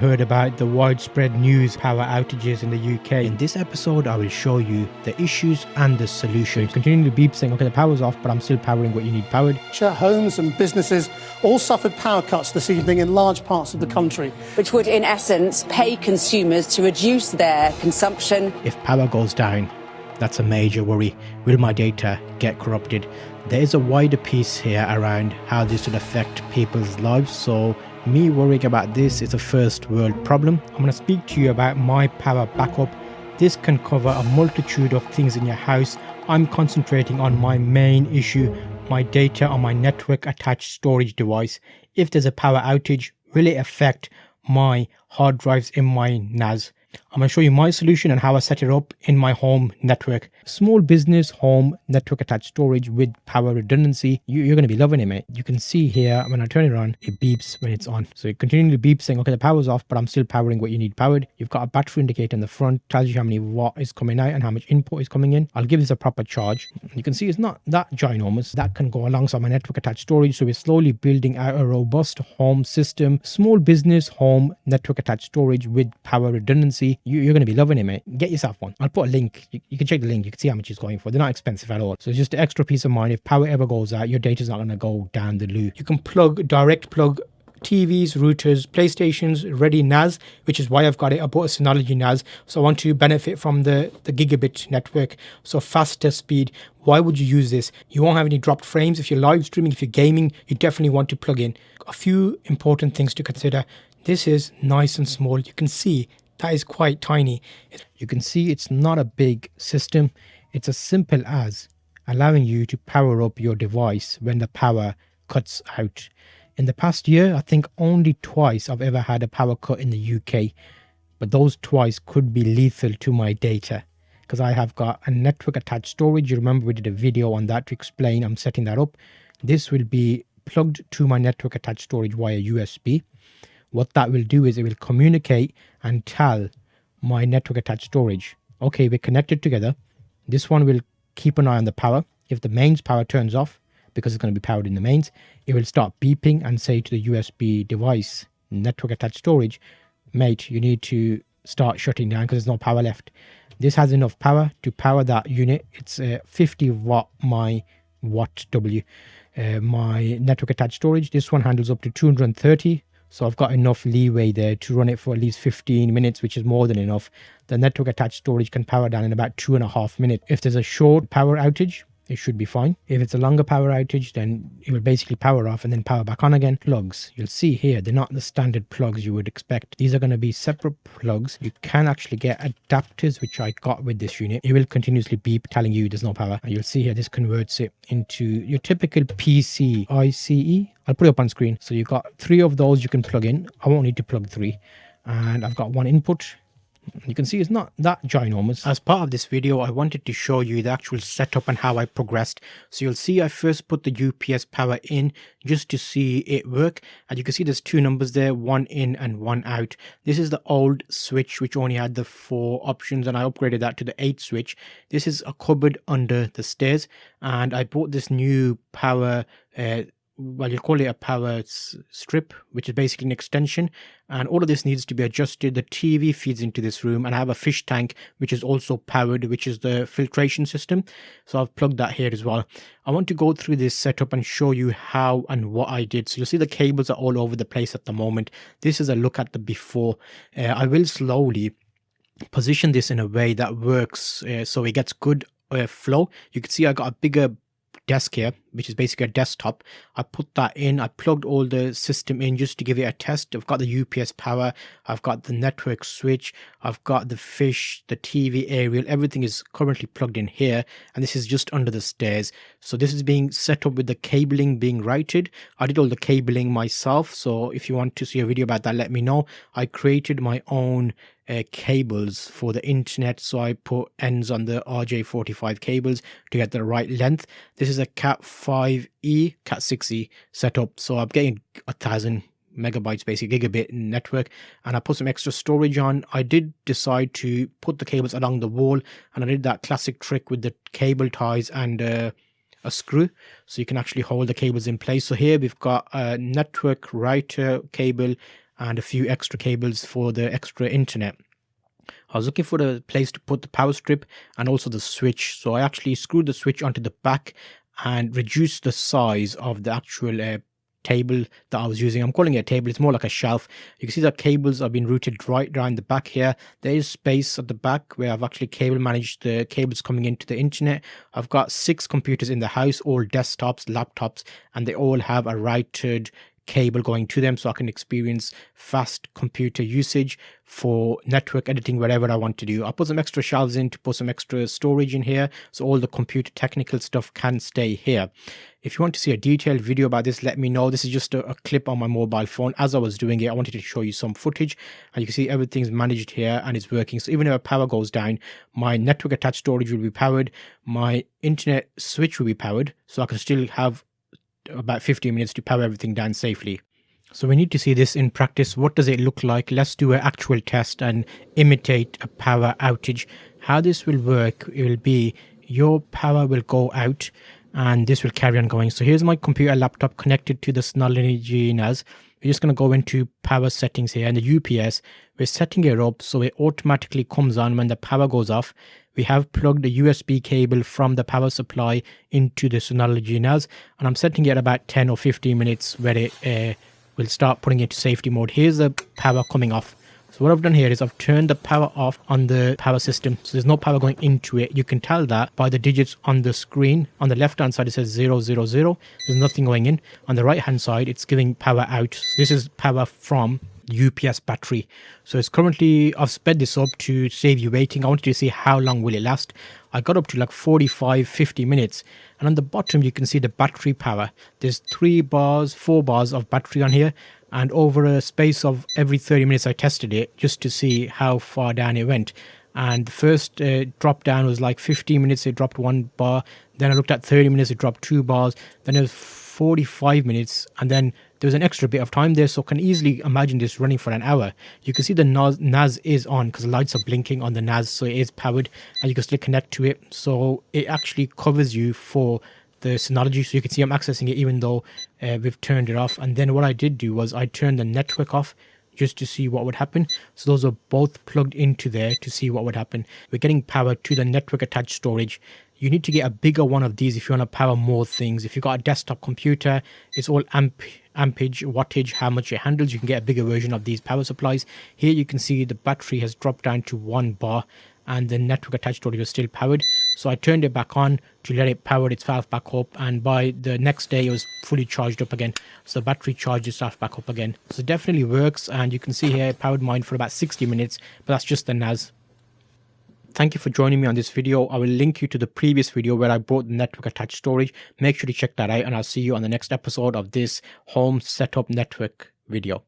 Heard about the widespread news power outages in the UK. In this episode, I will show you the issues and the solutions. Continuing to beep saying, okay, the power's off, but I'm still powering what you need powered. Homes and businesses all suffered power cuts this evening in large parts of the country, which would, in essence, pay consumers to reduce their consumption. If power goes down, that's a major worry. Will my data get corrupted? There is a wider piece here around how this will affect people's lives, so me worrying about this is a first world problem. I'm going to speak to you about my power backup. This can cover a multitude of things in your house. I'm concentrating on my main issue, my data on my network attached storage device. If there's a power outage, will it affect my hard drives in my NAS? I'm going to show you my solution and how I set it up in my home network. Small business home network attached storage with power redundancy. You're going to be loving it, mate. You can see here when I turn it on, it beeps when it's on. So it continually beeps saying, okay, the power's off, but I'm still powering what you need powered. You've got a battery indicator in the front, tells you how many watt is coming out and how much input is coming in. I'll give this a proper charge. You can see it's not that ginormous. That can go alongside my network attached storage. So we're slowly building out a robust home system. Small business home network attached storage with power redundancy. You're going to be loving it, mate. Get yourself one. I'll put a link. You can check the link. You can see how much it's going for. They're not expensive at all. So it's just an extra peace of mind. If power ever goes out, your data's not going to go down the loo. You can direct plug TVs, routers, PlayStations, ready NAS, which is why I've got it. I bought a Synology NAS, so I want to benefit from the gigabit network, so faster speed. Why would you use this? You won't have any dropped frames. If you're live streaming, if you're gaming, you definitely want to plug in. A few important things to consider. This is nice and small. You can see that is quite tiny. You can see it's not a big system. It's as simple as allowing you to power up your device when the power cuts out. In the past year, I think only twice I've ever had a power cut in the UK, but those twice could be lethal to my data because I have got a network attached storage. You remember we did a video on that to explain. I'm setting that up. This will be plugged to my network attached storage via USB. What that will do is it will communicate and tell my network attached storage, okay, we're connected together. This one will keep an eye on the power. If the mains power turns off, because it's going to be powered in the mains, it will start beeping and say to the USB device, network attached storage, mate, you need to start shutting down because there's no power left. This has enough power to power that unit. It's 50 watt my watt W. My network attached storage, this one handles up to 230. So I've got enough leeway there to run it for at least 15 minutes, which is more than enough. The network attached storage can power down in about 2.5 minutes. If there's a short power outage, it should be fine. If it's a longer power outage, then it will basically power off and then power back on again. Plugs, you'll see here, they're not the standard plugs you would expect. These are going to be separate plugs. You can actually get adapters, which I got with this unit. It will continuously beep telling you there's no power. And you'll see here, this converts it into your typical PC ICE. I'll put it up on screen. So you've got 3 of those you can plug in. I won't need to plug 3. And I've got one input. You can see it's not that ginormous. As part of this video, I wanted to show you the actual setup and how I progressed. So you'll see I first put the UPS power in just to see it work. And you can see there's 2 numbers there, 1 in and 1 out. This is the old switch, which only had the 4 options, and I upgraded that to the 8 switch. This is a cupboard under the stairs, and I bought this new power well, you call it a power strip, which is basically an extension, and all of this needs to be adjusted. The TV feeds into this room, and I have a fish tank which is also powered, which is the filtration system, so I've plugged that here as well. I want to go through this setup and show you how and what I did. So you'll see the cables are all over the place at the moment. This is a look at the before. I will slowly position this in a way that works so it gets good flow. You can see I got a bigger desk here, which is basically a desktop. I put that in. I plugged all the system in just to give it a test. I've got the UPS power, I've got the network switch, I've got the fish, the TV aerial, everything is currently plugged in here, and this is just under the stairs. So this is being set up with the cabling being routed. I did all the cabling myself, so if you want to see a video about that, let me know. I created my own cables for the internet, so I put ends on the RJ45 cables to get the right length. This is a Cat 5e, Cat 6e setup, so I'm getting 1,000 megabytes, basically gigabit network, and I put some extra storage on. I did decide to put the cables along the wall, and I did that classic trick with the cable ties and a screw, so you can actually hold the cables in place. So here we've got a network router cable and a few extra cables for the extra internet. I was looking for a place to put the power strip and also the switch, so I actually screwed the switch onto the back and reduced the size of the actual table that I was using. I'm calling it a table, it's more like a shelf. You can see that cables have been routed right around the back here. There is space at the back where I've actually cable managed the cables coming into the internet. I've got 6 computers in the house, all desktops, laptops, and they all have a routed cable going to them, so I can experience fast computer usage for network editing wherever I want to do. I put some extra shelves in to put some extra storage in here, so all the computer technical stuff can stay here. If you want to see a detailed video about this, let me know. This is just a clip on my mobile phone. As I was doing it, I wanted to show you some footage, and you can see everything's managed here and it's working. So even if power goes down, my network attached storage will be powered, my internet switch will be powered, so I can still have about 15 minutes to power everything down safely. So we need to see this in practice. What does it look like? Let's do an actual test and imitate a power outage. How this will work, it will be your power will go out and this will carry on going. So here's my computer laptop connected to the Synology NAS. We're just going to go into power settings here, and the UPS, we're setting it up so it automatically comes on when the power goes off. We have plugged a USB cable from the power supply into the Synology NAS, and I'm setting it about 10 or 15 minutes where it will start putting it to safety mode. Here's the power coming off. So what I've done here is I've turned the power off on the power system, so there's no power going into it. You can tell that by the digits on the screen. On the left hand side it says 000, there's nothing going in. On the right hand side it's giving power out. So this is power from UPS battery. So it's currently, I've sped this up to save you waiting. I wanted to see how long will it last. I got up to like 45-50 minutes, and on the bottom you can see the battery power. There's 4 bars of battery on here, and over a space of every 30 minutes I tested it just to see how far down it went. And the first drop down was like 15 minutes, it dropped 1 bar. Then I looked at 30 minutes, it dropped 2 bars. Then it was 45 minutes, and then there was an extra bit of time there, so I can easily imagine this running for an hour. You can see the NAS is on because the lights are blinking on the NAS, so it is powered, and you can still connect to it. So it actually covers you for the Synology, so you can see I'm accessing it even though we've turned it off. And then what I did do was I turned the network off just to see what would happen. So those are both plugged into there to see what would happen. We're getting power to the network attached storage. You need to get a bigger one of these if you want to power more things. If you've got a desktop computer, it's all ampage, wattage, how much it handles. You can get a bigger version of these power supplies. Here you can see the battery has dropped down to 1 bar and the network attached storage was still powered. So I turned it back on to let it power itself back up, and by the next day it was fully charged up again. So the battery charged itself back up again. So it definitely works, and you can see here it powered mine for about 60 minutes, but that's just the NAS. Thank you for joining me on this video. I will link you to the previous video where I brought the network attached storage. Make sure to check that out, and I'll see you on the next episode of this home setup network video.